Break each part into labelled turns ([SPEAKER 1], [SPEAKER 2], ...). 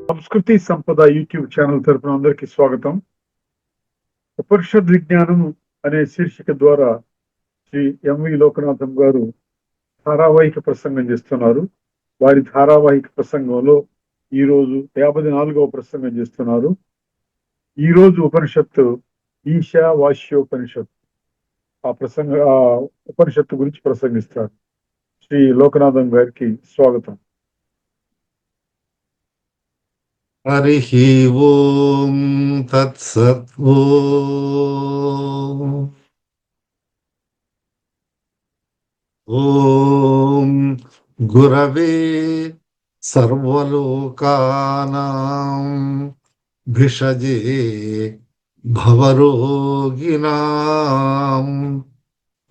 [SPEAKER 1] సంస్కృతి సంపద YouTube channel తరపున అందరికీ స్వాగతం. ఉపనిషద్ విజ్ఞానం అనే శీర్షిక ద్వారా శ్రీ ఎంవి లోకనాథం గారు ధారావాహిక ప్రసంగం చేస్తున్నారు. వారి ధారావాహిక ప్రసంగంలో ఈ రోజు 54వ ప్రసంగం చేస్తున్నారు. ఈ రోజు ఉపనిషత్తు ఈశావాస్యోపనిషత్తు. ఆ ఉపనిషత్తు గురించి ప్రసంగిస్తారు. శ్రీ లోకనాథం గారికి స్వాగతం.
[SPEAKER 2] హరి ఓం తత్సత్. ఓం గురవే సర్వలోకానాం భిషజే భవరోగిణాం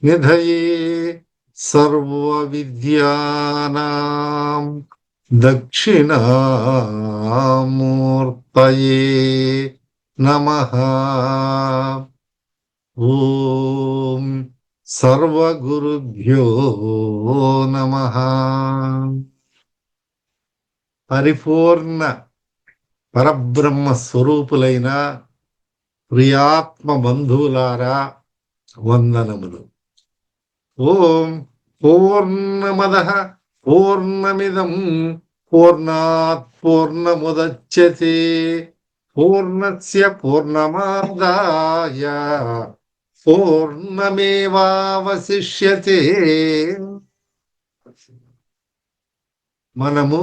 [SPEAKER 2] నిధయే సర్వవిద్యానాం దక్షిణామూర్తయే నమః. ఓం సర్వగురుభ్యో నమః. పరిపూర్ణ పరబ్రహ్మ స్వరూపులైన ప్రియాత్మ బంధువులారా వందనములు. ఓం పూర్ణమదః పూర్ణమిదం పూర్ణాత్ పూర్ణముదచ్యతే పూర్ణస్య పూర్ణమాదాయ పూర్ణమేవావశిష్యతే. మనము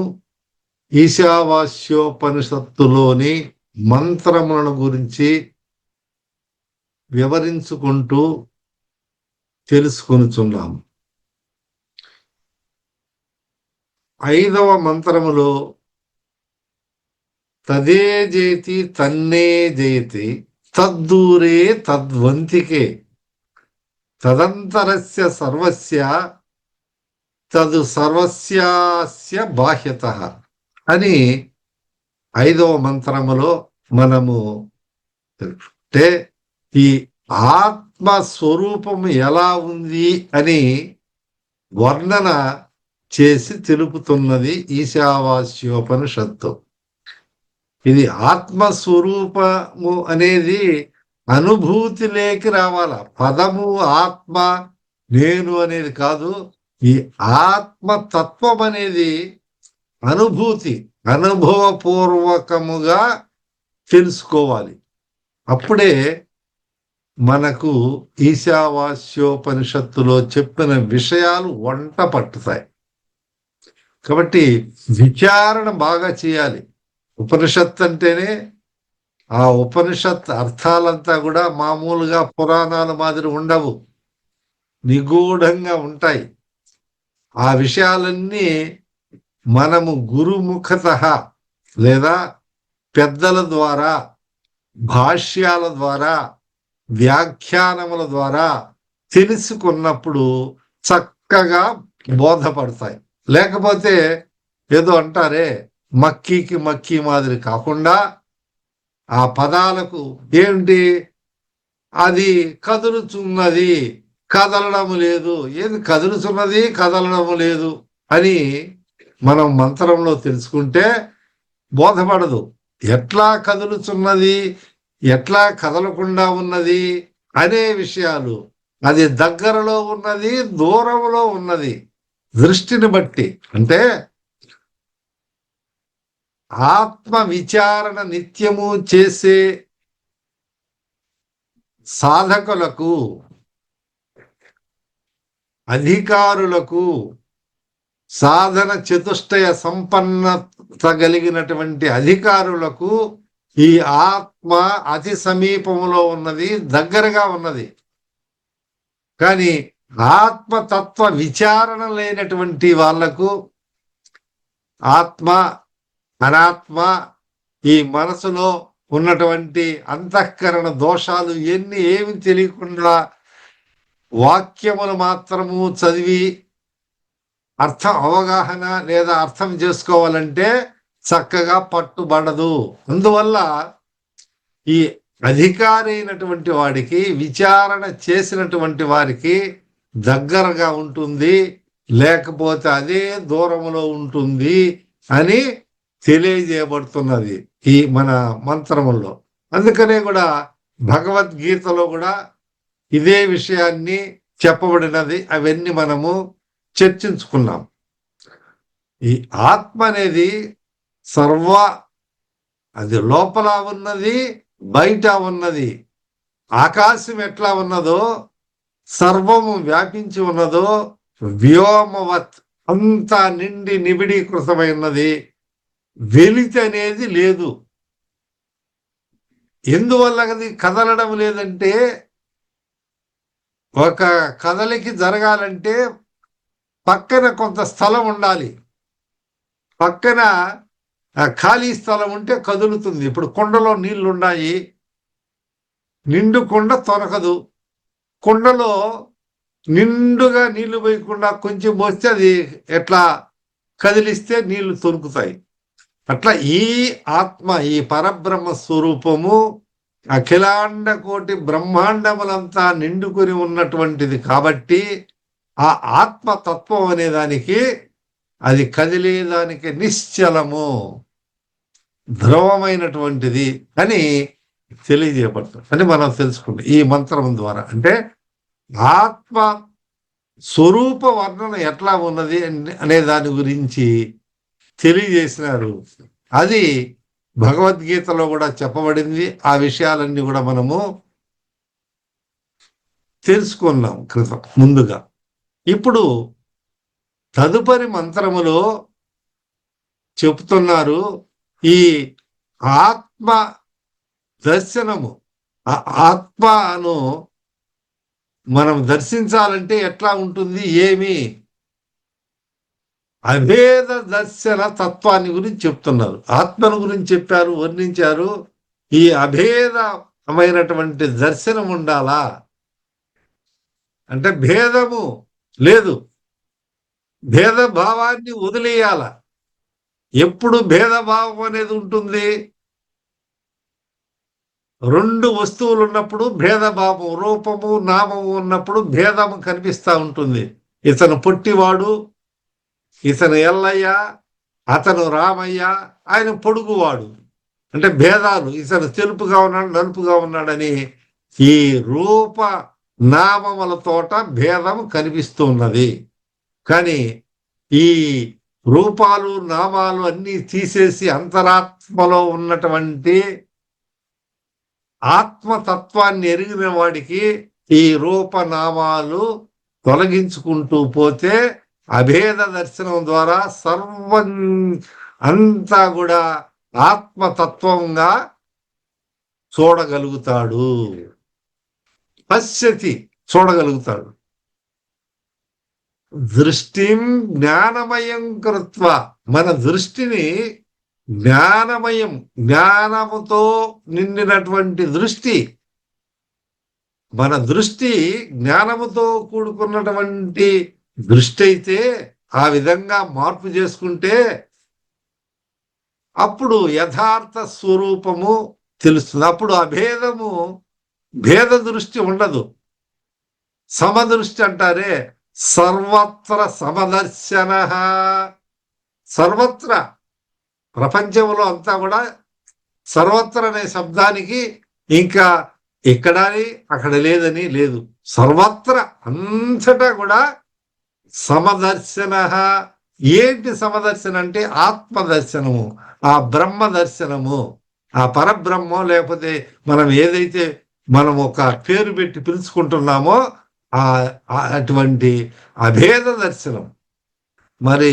[SPEAKER 2] ఈశావాస్యోపనిషత్తులోని మంత్రములను గురించి వివరించుకుంటూ తెలుసుకొనుచున్నాము. 5వ మంత్రములో తదే జయతి తన్నే జయతి తద్దూరే తద్వంతికే తదంతరస్య సర్వస్య తదు సర్వస్యాస్య బాహ్యతః అని 5వ మంత్రములో మనము అంటే ఈ ఆత్మ స్వరూపము ఎలా ఉంది అని వర్ణన చేసి తెలుపుతున్నది ఈశావాస్యోపనిషత్తు. ఇది ఆత్మస్వరూపము అనేది అనుభూతిలోకి రావాల. పదము ఆత్మ నేను అనేది కాదు. ఈ ఆత్మతత్వం అనేది అనుభూతి, అనుభవపూర్వకముగా తెలుసుకోవాలి. అప్పుడే మనకు ఈశావాస్యోపనిషత్తులో చెప్పిన విషయాలు వంట పట్టుతాయి. కాబట్టి విచారణ బాగా చేయాలి. ఉపనిషత్ అంటేనే ఆ ఉపనిషత్ అర్థాలంతా కూడా మామూలుగా పురాణాల మాదిరి ఉండవు, నిగూఢంగా ఉంటాయి. ఆ విషయాలన్నీ మనము గురుముఖతః లేదా పెద్దల ద్వారా, భాష్యాల ద్వారా, వ్యాఖ్యానముల ద్వారా తెలుసుకున్నప్పుడు చక్కగా బోధపడతాయి. లేకపోతే ఏదో అంటారే మక్కీకి మక్కీ మాదిరి కాకుండా ఆ పదాలకు ఏమిటి అది కదులుచున్నది కదలడము లేదు, ఏది కదులుచున్నది కదలడము లేదు అని మనం మంత్రంలో తెలుసుకుంటే బోధపడదు. ఎట్లా కదులుచున్నది, ఎట్లా కదలకుండా ఉన్నది అనే విషయాలు, అది దగ్గరలో ఉన్నది దూరంలో ఉన్నది దృష్టిని బట్టి. అంటే ఆత్మ విచారణ నిత్యము చేసే సాధకులకు, అధికారులకు, సాధన చతుష్టయ సంపన్నత కలిగినటువంటి అధికారులకు ఈ ఆత్మ అతి సమీపంలో ఉన్నది, దగ్గరగా ఉన్నది. కానీ ఆత్మతత్వ విచారణ లేనటువంటి వాళ్లకు ఆత్మ అనాత్మ ఈ మనసులో ఉన్నటువంటి అంతఃకరణ దోషాలు ఏమి తెలియకుండా వాక్యములు మాత్రము చదివి అర్థం అవగాహన లేదా అర్థం చేసుకోవాలంటే చక్కగా పట్టుబడదు. అందువల్ల ఈ అధికారి అయినటువంటి వాడికి, విచారణ చేసినటువంటి వారికి దగ్గరగా ఉంటుంది, లేకపోతే అదే దూరంలో ఉంటుంది అని తెలియజేయబడుతున్నది ఈ మన మంత్రములో. అందుకనే కూడా భగవద్గీతలో కూడా ఇదే విషయాన్ని చెప్పబడినది. అవన్నీ మనము చర్చించుకున్నాం. ఈ ఆత్మ అనేది అది లోపల ఉన్నది, బయట ఉన్నది. ఆకాశం ఎట్లా ఉన్నదో, సర్వము వ్యాపించి ఉన్నదో, వ్యోమవత్ అంతా నిండి నిబిడీకృతమైనది. వెలితి అనేది లేదు. ఎందువల్ల అది కదలడం లేదంటే, ఒక కదలికి జరగాలంటే పక్కన కొంత స్థలం ఉండాలి. పక్కన ఖాళీ స్థలం ఉంటే కదులుతుంది. ఇప్పుడు కుండలో నీళ్లు ఉన్నాయి, నిండు కుండ తొనకదు. కుండలో నిండుగా నీళ్లు పోయకుండా కొంచెం పోస్తే అది ఎట్లా కదిలిస్తే నీళ్లు తొనుకుతాయి. అట్లా ఈ ఆత్మ, ఈ పరబ్రహ్మ స్వరూపము అఖిలాండ కోటి బ్రహ్మాండములంతా నిండుకొని ఉన్నటువంటిది కాబట్టి ఆ ఆత్మతత్వం అనే దానికి, అది కదిలేదానికి నిశ్చలము, ధ్రువమైనటువంటిది అని తెలియజేయబడుతుంది అని మనం తెలుసుకుంటాం ఈ మంత్రం ద్వారా. అంటే ఆత్మ స్వరూప వర్ణన ఎట్లా ఉన్నది అనే దాని గురించి తెలియజేసినారు. అది భగవద్గీతలో కూడా చెప్పబడింది. ఆ విషయాలన్నీ కూడా మనము తెలుసుకున్నాం క్రితం ముందుగా. ఇప్పుడు తదుపరి మంత్రములో చెప్తున్నారు, ఈ ఆత్మ దర్శనము, ఆ ఆత్మను మనం దర్శించాలంటే ఎట్లా ఉంటుంది, ఏమి అభేద దర్శన తత్వాన్ని గురించి చెప్తున్నారు. ఆత్మను గురించి చెప్పారు, వర్ణించారు. ఈ అభేదమైనటువంటి దర్శనం ఉండాలా అంటే భేదము లేదు, భేదభావాన్ని వదిలేయాల. ఎప్పుడు భేదభావం అనేది ఉంటుంది, రెండు వస్తువులు ఉన్నప్పుడు భేదభావం, రూపము నామము ఉన్నప్పుడు భేదము కనిపిస్తూ ఉంటుంది. ఇతను పొట్టివాడు, ఇతను ఎల్లయ్య, అతను రామయ్య, ఆయన పొడుగువాడు, అంటే భేదాలు. ఇతను తెలుపుగా ఉన్నాడు, నలుపుగా ఉన్నాడని ఈ రూప నామముల తోట భేదము కనిపిస్తూ ఉన్నది. కానీ ఈ రూపాలు నామాలు అన్నీ తీసేసి అంతరాత్మలో ఉన్నటువంటి ఆత్మతత్వాన్ని ఎరిగిన వాడికి ఈ రూపనామాలు తొలగించుకుంటూ పోతే అభేద దర్శనం ద్వారా సర్వం అంతా కూడా ఆత్మతత్వంగా చూడగలుగుతాడు. పశ్యతి చూడగలుగుతాడు. దృష్టిం జ్ఞానమయం కృత్వ, మన దృష్టిని జ్ఞానమయం, జ్ఞానముతో నిండినటువంటి దృష్టి. మన దృష్టి జ్ఞానముతో కూడుకున్నటువంటి దృష్టి అయితే ఆ విధంగా మార్పు చేసుకుంటే అప్పుడు యథార్థ స్వరూపము తెలుస్తుంది. అప్పుడు అభేదము, భేద దృష్టి ఉండదు. సమదృష్టి అంటారే, సర్వత్ర సమదర్శన. సర్వత్ర ప్రపంచంలో అంతా కూడా సర్వత్ర అనే శబ్దానికి ఇంకా ఎక్కడని అక్కడ లేదని లేదు. సర్వత్ర అంతటా కూడా సమదర్శన. ఏంటి సమదర్శనం అంటే ఆత్మదర్శనము, ఆ బ్రహ్మ దర్శనము, ఆ పరబ్రహ్మం. లేకపోతే మనం ఏదైతే మనం ఒక పేరు పెట్టి పిలుచుకుంటున్నామో అటువంటి అభేద దర్శనం. మరి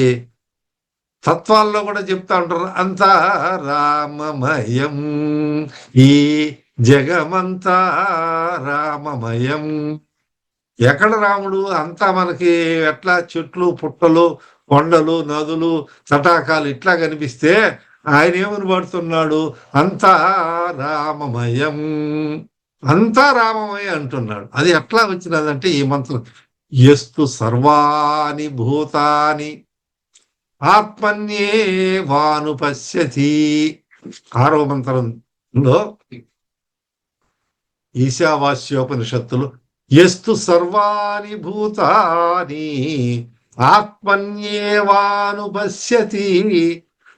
[SPEAKER 2] తత్వాల్లో కూడా చెప్తా ఉంటారు, అంతా రామమయం, ఈ జగమంతా రామమయం. ఎక్కడ రాముడు? అంతా మనకి ఎట్లా చెట్లు, పుట్టలు, కొండలు, నదులు, తటాకాలు ఇట్లా కనిపిస్తే ఆయన ఏమని పడుతున్నాడు? అంతా రామమయం, అంతా రామమయ అంటున్నాడు. అది ఎట్లా వచ్చినదంటే ఈ మంత్రం, యస్తు సర్వాణి భూతాని ఆత్మన్యేవానుపశ్యతి. 6వ మంత్రంలో ఈశావాస్యోపనిషత్తులు యస్తు సర్వాణి భూతాని ఆత్మన్యేవానుపశ్యతి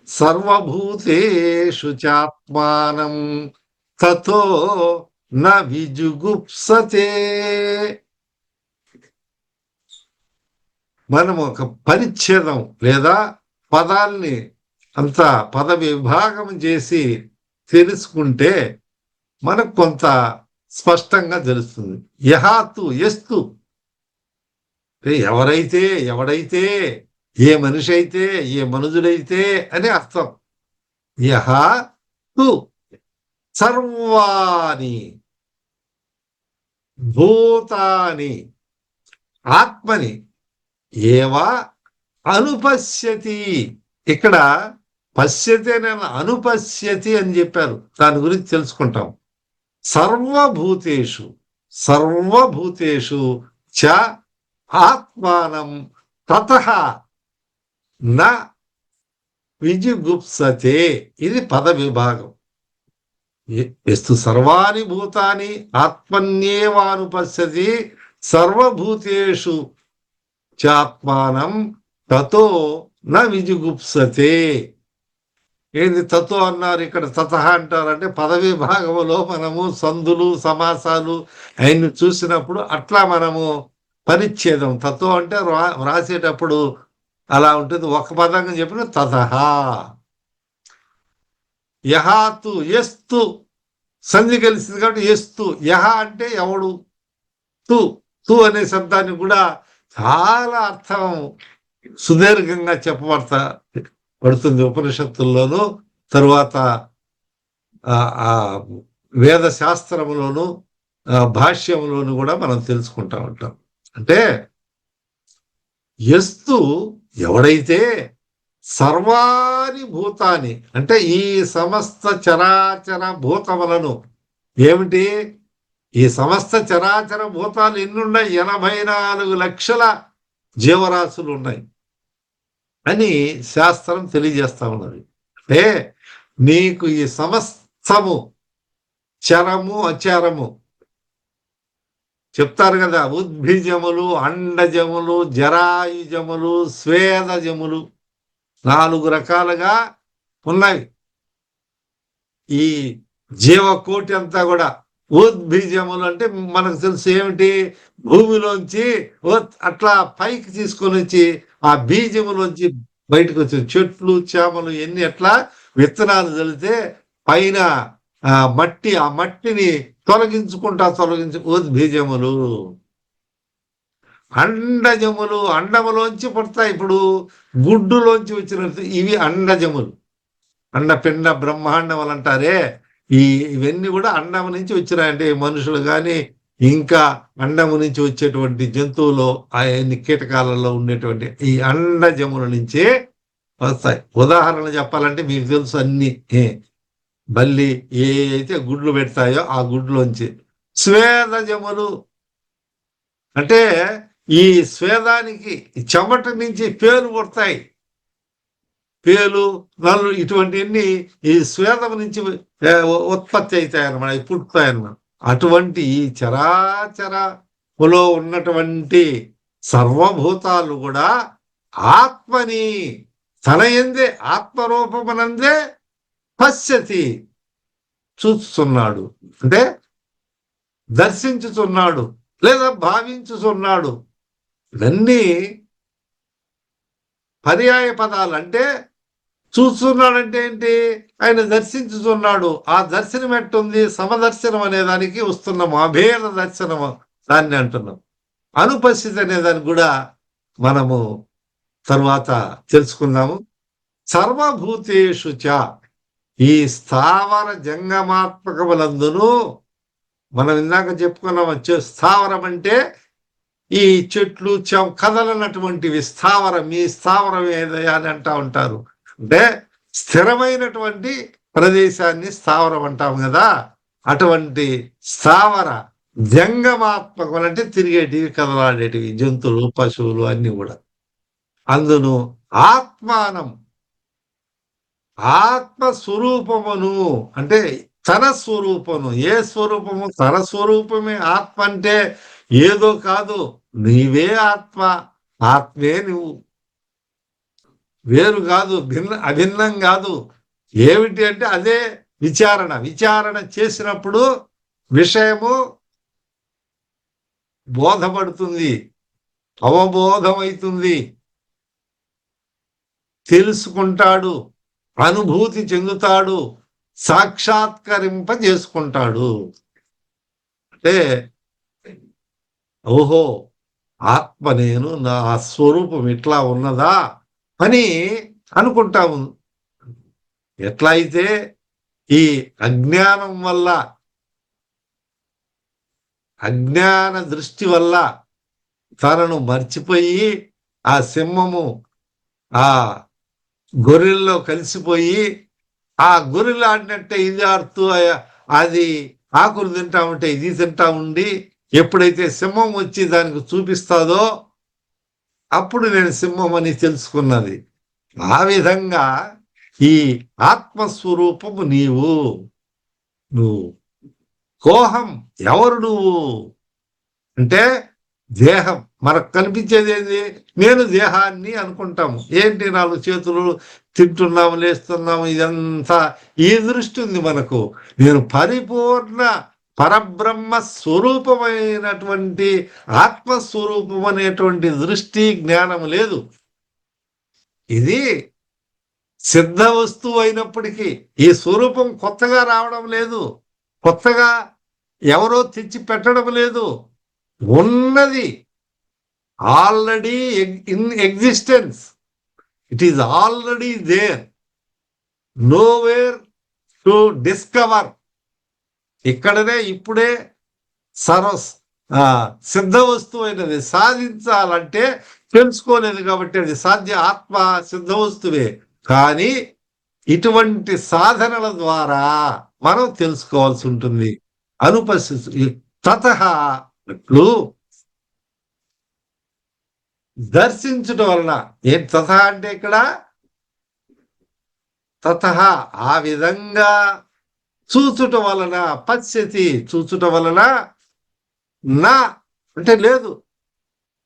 [SPEAKER 2] సర్వభూతేషు చాత్మానం తతో న విజుగుప్సతే. మనం ఒక పరిచ్ఛేదం లేదా పదాల్ని అంత పద విభాగం చేసి తెలుసుకుంటే మనకు కొంత స్పష్టంగా తెలుస్తుంది. యహాతు ఎస్తు, ఎవడైతే ఏ మనిషి అయితే ఏ మనుజుడైతే అని అర్థం. యహాతు సర్వాణి భూతాని ఆత్మని ఏవా అనుపశ్యతి. ఇక్కడ పశ్యతి అనే అనుపశ్యతి అని చెప్పారు, దాని గురించి తెలుసుకుంటాం. సర్వభూతేషు చ ఆత్మానం తతః న విజుగుప్సతే. ఇది పద విభాగం. ఎస్తు సర్వాణి భూతాని ఆత్మన్యేవానుపశ్యతి సర్వభూతేషు చాత్మానం తతో న విజుగుప్సతే. ఏంది తతో అన్నారు, ఇక్కడ తతః అంటారంటే పదవి భాగంలో మనము సందులు సమాసాలు ఆయన్ని చూసినప్పుడు అట్లా మనము పరిచ్ఛేదం. తతో అంటే వ్రాసేటప్పుడు అలా ఉంటుంది, ఒక పదంగా చెప్పిన తతః. యహాతు ఎస్తు సంధి కలిసింది కాబట్టి ఎస్తు. యహ అంటే ఎవడు, తు అనే శబ్దాన్ని కూడా చాలా అర్థం సుదీర్ఘంగా పడుతుంది ఉపనిషత్తుల్లోనూ, తరువాత వేద శాస్త్రములోను భాష్యములోను కూడా మనం తెలుసుకుంటా ఉంటాం. అంటే ఎస్తు ఎవడైతే సర్వాని భూతాన్ని అంటే ఈ సమస్త చరాచర భూతములను, ఏమిటి ఈ సమస్త చరాచర భూతాలు ఎన్నున్నాయి? 84 లక్షల జీవరాశులు ఉన్నాయి అని శాస్త్రం తెలియజేస్తా ఉన్నది. అంటే నీకు ఈ సమస్తము చరము అచరము చెప్తారు కదా, ఉద్భిజములు, అండజములు, జరాయుజములు, స్వేదజములు 4 రకాలుగా ఉన్నాయి. ఈ జీవకోటి అంతా కూడా ఉద్భిజములు అంటే మనకు తెలుసు ఏమిటి, భూమిలోంచి అట్లా పైకి తీసుకొని వచ్చి ఆ బీజములోంచి బయటకు వచ్చి చెట్లు చేమలు ఎన్ని అట్లా విత్తనాలు చల్లితే పైన ఆ మట్టిని తొలగించి ఉద్భిజములు. అండజములు అండములోంచి పుడతాయి. ఇప్పుడు గుడ్డులోంచి వచ్చినట్టు ఇవి అండజములు. అండపిండ బ్రహ్మాండములు అంటారే, ఇవన్నీ కూడా అండము నుంచి వచ్చినాయంటే మనుషులు కానీ ఇంకా అండము నుంచి వచ్చేటువంటి జంతువులు అన్ని కీటకాలలో ఉండేటువంటి ఈ అండజముల నుంచే వస్తాయి. ఉదాహరణ చెప్పాలంటే మీకు తెలుసు, అన్ని బల్లి ఏ అయితే గుడ్లు పెడతాయో ఆ గుడ్లోంచి. స్వేదజములు అంటే ఈ స్వేదానికి చెమట నుంచి పేలు పుడతాయి. పేలు నల్లు ఇటువంటివన్నీ ఈ స్వేదం నుంచి ఉత్పత్తి అవుతాయన్నమాట, పుట్టుతాయన్నమాట. అటువంటి ఈ చరాచరములో ఉన్నటువంటి సర్వభూతాలు కూడా ఆత్మని తన యందే ఆత్మరూపమునందే పశ్యతి చూస్తున్నాడు, అంటే దర్శించుచున్నాడు లేదా భావించుచున్నాడు. ఇవన్నీ పర్యాయ పదాలు. అంటే చూస్తున్నాడంటే ఏంటి, ఆయన దర్శించుతున్నాడు. ఆ దర్శనం ఎట్టుంది, సమదర్శనం అనే దానికి వస్తున్నాము, అభేద దర్శనము దాన్ని అంటున్నాం. అనుపస్థితి అనే దాన్ని కూడా మనము తర్వాత తెలుసుకుందాము. సర్వభూతేషు చ, ఈ స్థావర జంగమాత్మకములందును మనం ఇందాక చెప్పుకున్నాం. స్థావరం అంటే ఈ చెట్లు కదలనటువంటివి స్థావరం. ఈ స్థావరం ఏదయా అని అంటా ఉంటారు. అంటే స్థిరమైనటువంటి ప్రదేశాన్ని స్థావరం అంటాం కదా. అటువంటి స్థావర జంగమాత్మకం అంటే తిరిగేటివి, కదలాడేటివి జంతువులు, పశువులు అన్ని కూడా. అందును ఆత్మానం, ఆత్మస్వరూపమును అంటే తన స్వరూపము. ఏ స్వరూపము? తన స్వరూపమే. ఆత్మ అంటే ఏదో కాదు, నీవే ఆత్మ, ఆత్మే నువ్వు. వేరు కాదు, అభిన్నం కాదు. ఏమిటి అంటే అదే విచారణ చేసినప్పుడు విషయము బోధపడుతుంది, అవబోధమవుతుంది, తెలుసుకుంటాడు, అనుభూతి చెందుతాడు, సాక్షాత్కరింపజేసుకుంటాడు. అంటే ఓహో, ఆత్మ నేను, నా స్వరూపం ఇట్లా ఉన్నదా అని అనుకుంటాము. ఎట్లా అయితే ఈ అజ్ఞానం వల్ల, అజ్ఞాన దృష్టి వల్ల తనను మర్చిపోయి ఆ సింహము ఆ గొర్రెల్లో కలిసిపోయి ఆ గొర్రెలు ఆడినట్టే ఇది ఆడుతూ అది ఆకులు తింటా ఉంటే ఇది తింటా ఉండి, ఎప్పుడైతే సింహం వచ్చి దానికి చూపిస్తాదో అప్పుడు నేను సింహం అని తెలుసుకున్నది. ఆ విధంగా ఈ ఆత్మస్వరూపము నువ్వు కోహం. ఎవరు నువ్వు అంటే దేహం. మనకు కనిపించేది ఏంది? నేను దేహాన్ని అనుకుంటాము. ఏంటి 4 చేతులు, తింటున్నాము, లేస్తున్నాము, ఇదంతా ఈ దృష్టి ఉంది మనకు. నేను పరిపూర్ణ పరబ్రహ్మ స్వరూపమైనటువంటి ఆత్మస్వరూపం అనేటువంటి దృష్టి జ్ఞానం లేదు. ఇది సిద్ధ వస్తువు అయినప్పటికీ ఈ స్వరూపం కొత్తగా రావడం లేదు, కొత్తగా ఎవరో తెచ్చి పెట్టడం లేదు. ఉన్నది already in existence. It is already there, nowhere to discover. ఇక్కడనే ఇప్పుడే సిద్ధ వస్తువు అయినది. సాధించాలంటే తెలుసుకోలేదు కాబట్టి అది సాధ్య. ఆత్మ సిద్ధ వస్తువే, కానీ ఇటువంటి సాధనల ద్వారా మనం తెలుసుకోవాల్సి ఉంటుంది. అనుపస్థితి తతః అట్లు దర్శించడం వలన. ఏంటి తతః అంటే ఇక్కడ? తతః ఆ విధంగా చూచుట వలన, పశ్యతి చూచుట వలన, నా అంటే లేదు,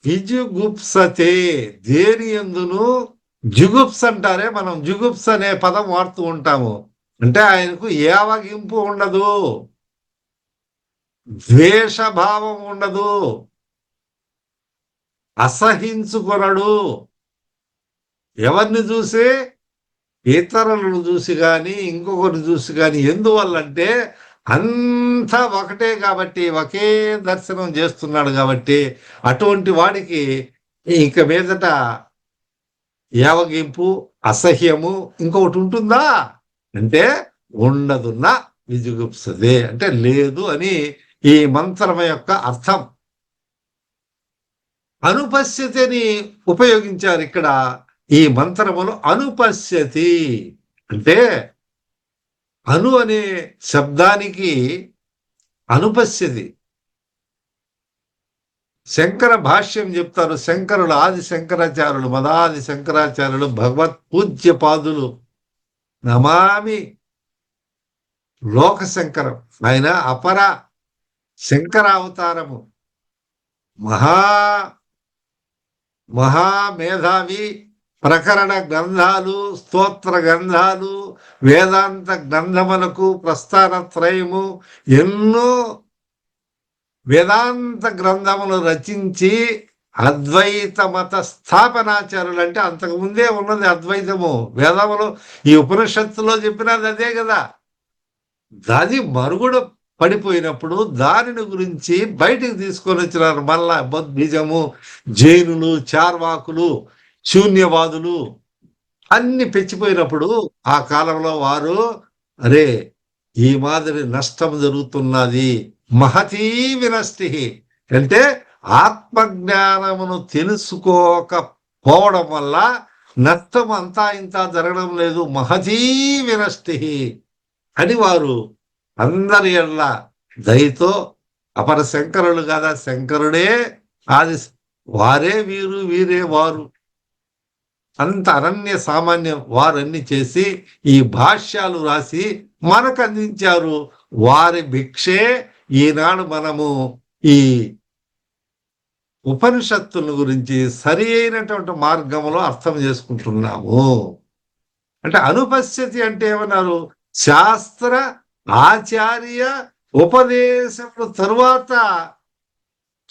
[SPEAKER 2] విజుగుప్సతే దేని యందును జుగుప్స అంటారే, మనం జుగుప్స అనే పదం వాడుతూ ఉంటాము. అంటే ఆయనకు ఏవగింపు ఉండదు, ద్వేషభావం ఉండదు, అసహించుకొనడు. ఎవరిని చూసి? ఇతరులను చూసి కానీ ఇంకొకరిని చూసి కానీ. ఎందువల్లంటే అంతా ఒకటే కాబట్టి, ఒకే దర్శనం చేస్తున్నాడు కాబట్టి అటువంటి వాడికి ఇక మీదట ఏవగింపు, అసహ్యము ఇంకొకటి ఉంటుందా అంటే ఉండదున్నా. విజుగుప్సదే అంటే లేదు అని ఈ మంత్రం యొక్క అర్థం. అనుపశ్యతిని ఉపయోగించారు ఇక్కడ ఈ మంత్రములు. అనుపశ్యతి అంటే అను అనే శబ్దానికి అనుపశ్యతి. శంకర భాష్యం చెప్తారు. శంకరులు, ఆది శంకరాచార్యులు, మదాది శంకరాచార్యులు, భగవత్ పూజ్య పాదులు నమామి లోక శంకరం. ఆయన అపర శంకరావతారము, మహామేధావి. ప్రకరణ గ్రంథాలు, స్తోత్ర గ్రంథాలు, వేదాంత గ్రంథములకు ప్రస్థానత్రయము, ఎన్నో వేదాంత గ్రంథములు రచించి అద్వైత మత స్థాపనాచారులు. అంటే అంతకుముందే ఉన్నది అద్వైతము. వేదములు ఈ ఉపనిషత్తులో చెప్పినది అదే కదా. అది మరుగుడ పడిపోయినప్పుడు దానిని గురించి బయటికి తీసుకొని వచ్చినారు. మళ్ళా బౌద్ధిజము, జైనులు, చార్వాకులు, శూన్యవాదులు అన్ని పెంచిపోయినప్పుడు ఆ కాలంలో వారు అరే ఈ మాదిరి నష్టం జరుగుతున్నది, మహతీ వినష్టి అంటే ఆత్మజ్ఞానమును తెలుసుకోకపోవడం వల్ల నష్టం అంతా ఇంత జరగడం లేదు, మహతీ వినష్టి అని వారు అందరి ఎడల దయతో, అపర శంకరులు కదా, శంకరుడే ఆది, వారే వీరు, వీరే వారు, అంత అనన్య సామాన్యం వారన్నీ చేసి ఈ భాష్యాలు రాసి మనకు అందించారు. వారి భిక్షే ఈనాడు మనము ఈ ఉపనిషత్తుల గురించి సరి అయినటువంటి మార్గంలో అర్థం చేసుకుంటున్నాము. అంటే అనుపశ్యతి అంటే ఏమన్నారు? శాస్త్ర ఆచార్య ఉపదేశముల తరువాత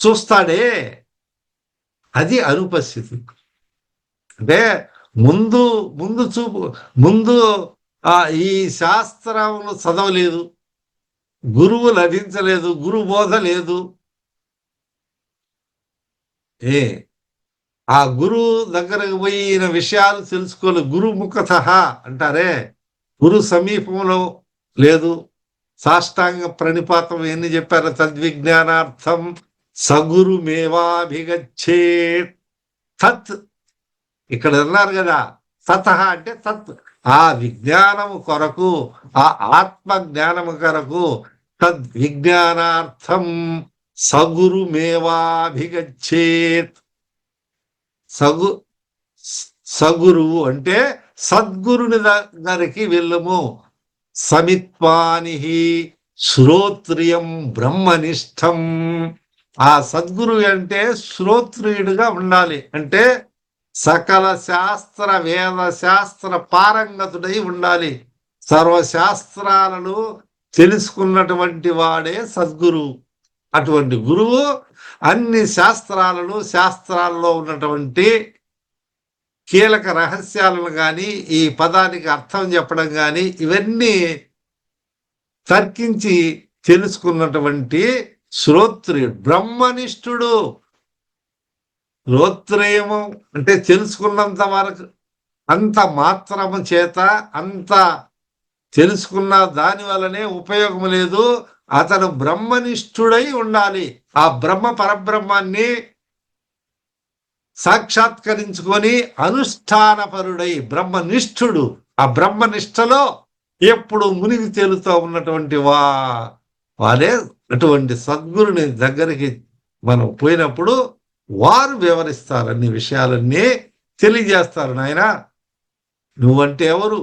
[SPEAKER 2] చూస్తాడే, అది అనుపశ్యతి. అంటే ముందు ముందు చూపు, ముందు ఈ శాస్త్రములు చదవలేదు, గురువు లభించలేదు, గురు బోధ లేదు. ఆ గురువు దగ్గరకు పోయిన విషయాలు తెలుసుకోలేదు. గురుముఖత అంటారే, గురు సమీపంలో లేదు. సాష్టాంగ ప్రణిపాతం ఎన్ని చెప్పారు? తద్విజ్ఞానార్థం సగురుమేవాభిగచ్చేత్. తత్ ఇక్కడ అన్నారు కదా, తత అంటే తత్, ఆ విజ్ఞానము కొరకు, ఆ ఆత్మ జ్ఞానము కొరకు తద్విజ్ఞానార్థం సగురుమేవాభిగచ్చేత్. సగురువు అంటే సద్గురుని దగ్గరికి వెళ్ళము. సమిత్వాని శ్రోత్రియం బ్రహ్మనిష్టం. ఆ సద్గురు అంటే శ్రోత్రియుడిగా ఉండాలి, అంటే సకల శాస్త్ర వేద శాస్త్ర పారంగతుడై ఉండాలి. సర్వశాస్త్రాలను తెలుసుకున్నటువంటి వాడే సద్గురువు. అటువంటి గురువు అన్ని శాస్త్రాలలో ఉన్నటువంటి కీలక రహస్యాలను కానీ, ఈ పదానికి అర్థం చెప్పడం కానీ, ఇవన్నీ తర్కించి తెలుసుకున్నటువంటి శ్రోత్రియుడు, బ్రహ్మనిష్ఠుడు. శ్రోత్రియము అంటే తెలుసుకున్నంత వరకు, అంత మాత్రము చేత అంత తెలుసుకున్న దాని వల్లనే ఉపయోగం లేదు. అతను బ్రహ్మనిష్ఠుడై ఉండాలి. ఆ పరబ్రహ్మాన్ని సాక్షాత్కరించుకొని అనుష్ఠానపరుడై బ్రహ్మనిష్ఠుడు. ఆ బ్రహ్మనిష్టలో ఎప్పుడు మునిగి తేలుతూ ఉన్నటువంటి వాడే అటువంటి సద్గురుని దగ్గరికి మనం పోయినప్పుడు వారు వివరిస్తారు, అన్ని విషయాలన్నీ తెలియజేస్తారు. నాయన, నువ్వంటే ఎవరు?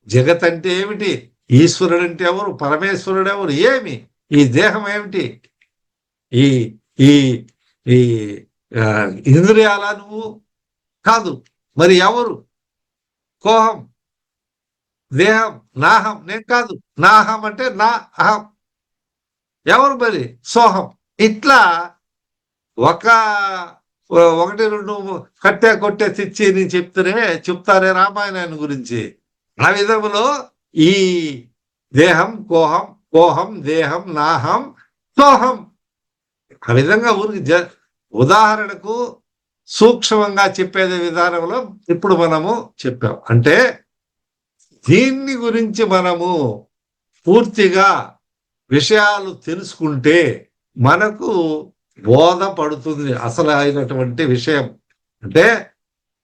[SPEAKER 2] జగత్ అంటే ఏమిటి? ఈశ్వరుడు అంటే ఎవరు? పరమేశ్వరుడు ఎవరు? ఏమి ఈ దేహం ఏమిటి? ఈ ఈ ఈ ఇంద్రియాల నువ్వు కాదు, మరి ఎవరు? కోహం, దేహం, నాహం, నేను కాదు. నాహం అంటే నా అహం, ఎవరు మరి? సోహం. ఇట్లా ఒకటి రెండు కొట్టే తెచ్చి నేను చెప్తారే రామాయణాన్ని గురించి. ఆ విధములో ఈ దేహం కోహం దేహం నాహం సోహం, ఆ విధంగా ఊరికి ఉదాహరణకు సూక్ష్మంగా చెప్పేది విధానంలో ఇప్పుడు మనము చెప్పాం. అంటే దీన్ని గురించి మనము పూర్తిగా విషయాలు తెలుసుకుంటే మనకు బోధపడుతుంది అసలు అయినటువంటి విషయం. అంటే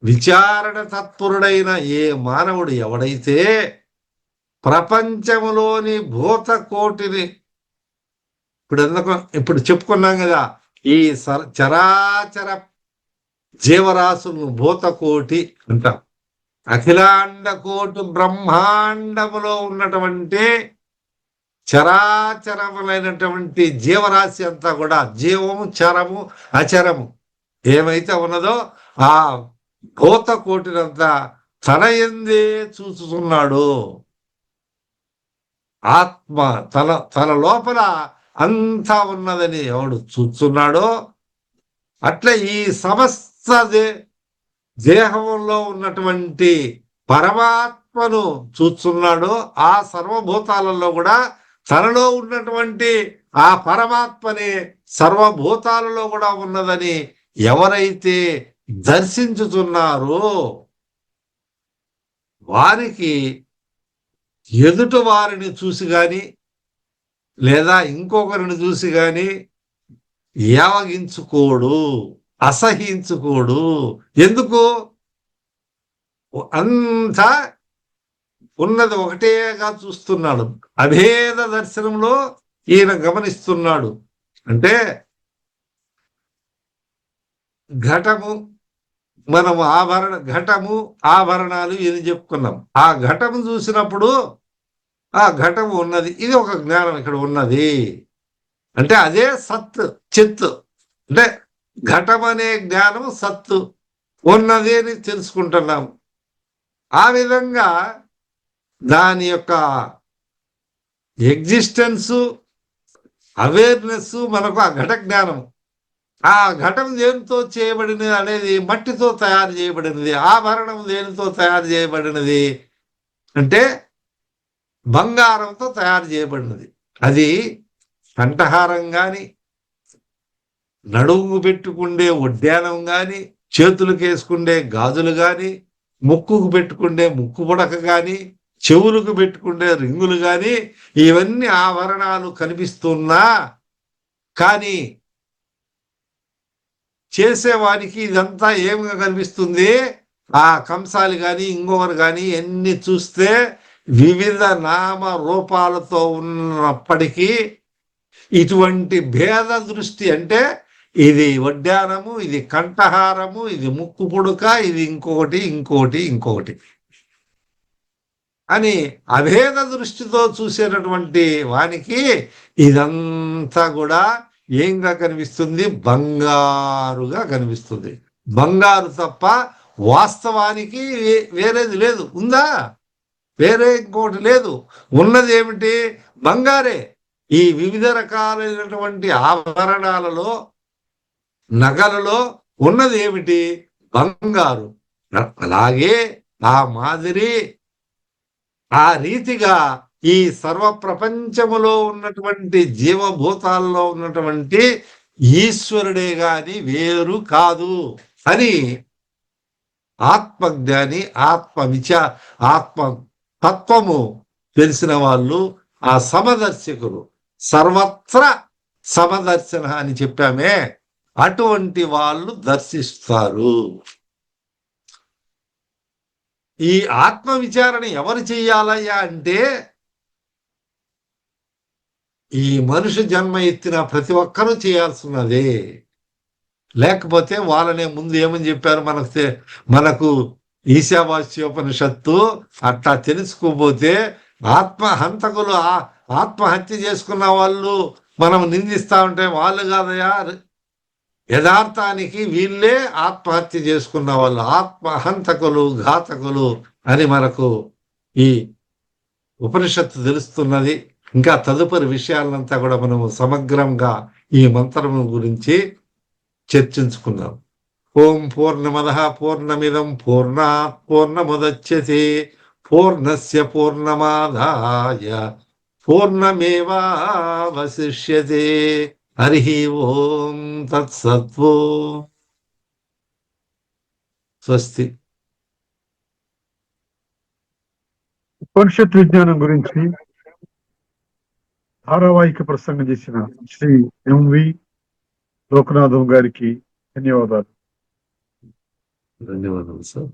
[SPEAKER 2] విచారణ తత్పరుడైన ఏ మానవుడు ఎవడైతే ప్రపంచములోని భూత కోటిని, ఇప్పుడు చెప్పుకున్నాం కదా, ఈ చరాచర జీవరాశులను భూతకోటి అంటాం. అఖిలాండ కోటి బ్రహ్మాండములో ఉన్నటువంటి చరాచరములైనటువంటి జీవరాశి అంతా కూడా, జీవము చరము అచరము ఏమైతే ఉన్నదో ఆ భూత కోటినంతా తన యందే చూస్తున్నాడు. ఆత్మ తన లోపల అంతా ఉన్నదని ఎవడు చూస్తున్నాడో, అట్లా ఈ సమస్త దేహంలో ఉన్నటువంటి పరమాత్మను చూస్తున్నాడో, ఆ సర్వభూతాలలో కూడా తనలో ఉన్నటువంటి ఆ పరమాత్మని సర్వభూతాలలో కూడా ఉన్నదని ఎవరైతే దర్శించుతున్నారో వారికి ఎదుటి వారిని చూసి గాని లేదా ఇంకొకరిని చూసి గాని యావగించుకోడు, అసహించుకోడు. ఎందుకు? అంతా ఉన్నది ఒకటేగా చూస్తున్నాడు. అభేద దర్శనంలో ఈయన గమనిస్తున్నాడు. అంటే ఘటము, మనము ఘటము ఆభరణాలు ఇది చెప్పుకున్నాం. ఆ ఘటము చూసినప్పుడు ఆ ఘటము ఉన్నది, ఇది ఒక జ్ఞానం ఇక్కడ ఉన్నది. అంటే అదే సత్ చిత్. అంటే ఘటం అనే జ్ఞానం సత్తు ఉన్నది అని తెలుసుకుంటున్నాము. ఆ విధంగా దాని యొక్క ఎగ్జిస్టెన్సు, అవేర్నెస్ మనకు ఆ ఘట జ్ఞానం. ఆ ఘటం దేనితో చేయబడినది అనేది మట్టితో తయారు చేయబడినది. ఆభరణం దేనితో తయారు చేయబడినది అంటే బంగారంతో తయారు చేయబడినది. అది కంఠహారం గాని, నడుము పెట్టుకుండే ఉడ్యానం గాని, చేతులకు వేసుకుండే గాజులు గాని, ముక్కుకు పెట్టుకుండే ముక్కు పుడక గాని, చెవులకు పెట్టుకుండే రింగులు గాని, ఇవన్నీ ఆభరణాలు కనిపిస్తున్నా కానీ చేసేవానికి ఇదంతా ఏమిగా కనిపిస్తుంది? ఆ కంసాలు గాని ఇంకొకరు గాని ఎన్ని చూస్తే వివిధ నామ రూపాలతో ఉన్నప్పటికీ ఇటువంటి భేద దృష్టి, అంటే ఇది వడ్డానము, ఇది కంఠహారము, ఇది ముక్కు పుడక, ఇది ఇంకొకటి ఇంకొకటి ఇంకొకటి అని అభేద దృష్టితో చూసేటటువంటి వానికి ఇదంతా కూడా ఏంగా కనిపిస్తుంది? బంగారుగా కనిపిస్తుంది. బంగారు తప్ప వాస్తవానికి వేరేది లేదు. ఉందా? వేరే ఇంకోటి లేదు. ఉన్నది ఏమిటి? బంగారే. ఈ వివిధ రకాలైనటువంటి ఆభరణాలలో, నగలలో ఉన్నది ఏమిటి? బంగారు. అలాగే ఆ మాదిరి ఆ రీతిగా ఈ సర్వ ప్రపంచములో ఉన్నటువంటి జీవభూతాల్లో ఉన్నటువంటి ఈశ్వరుడే గాని వేరు కాదు అని ఆత్మజ్ఞాని, ఆత్మ తత్వము తెలిసిన వాళ్ళు, ఆ సమదర్శకులు, సర్వత్ర సమదర్శన అని చెప్పామే, అటువంటి వాళ్ళు దర్శిస్తారు. ఈ ఆత్మ విచారణ ఎవరు చెయ్యాలయ్యా అంటే ఈ మనిషి జన్మ ఎత్తిన ప్రతి ఒక్కరూ చేయాల్సినదే. లేకపోతే వాళ్ళనే ముందు ఏమని చెప్పారు మనకు ఈశావాస్యోపనిషత్తు అట్లా తెలుసుకోపోతే ఆత్మహంతకులు, ఆత్మహత్య చేసుకున్న వాళ్ళు మనం నిందిస్తా ఉంటే వాళ్ళు కాదయా, యథార్థానికి వీళ్ళే ఆత్మహత్య చేసుకున్న వాళ్ళు ఆత్మహంతకులు, ఘాతకులు అని మనకు ఈ ఉపనిషత్తు తెలుస్తున్నది. ఇంకా తదుపరి విషయాలంతా కూడా మనము సమగ్రంగా ఈ మంత్రము గురించి చర్చించుకున్నాం. ఓం పూర్ణమదః పూర్ణమిదం పూర్ణాత్ పూర్ణముదచ్యతే పూర్ణస్య పూర్ణమాదాయ పూర్ణమేవావశిష్యతే. హరి ఓం తత్సత్వో స్వస్తి.
[SPEAKER 1] ఉపనిషత్ విజ్ఞానం గురించి ధారావాహిక ప్రసంగం చేసిన శ్రీ ఎంవి లోకనాథం గారికి ధన్యవాదాలు.
[SPEAKER 2] ధన్యవాదాలు సార్.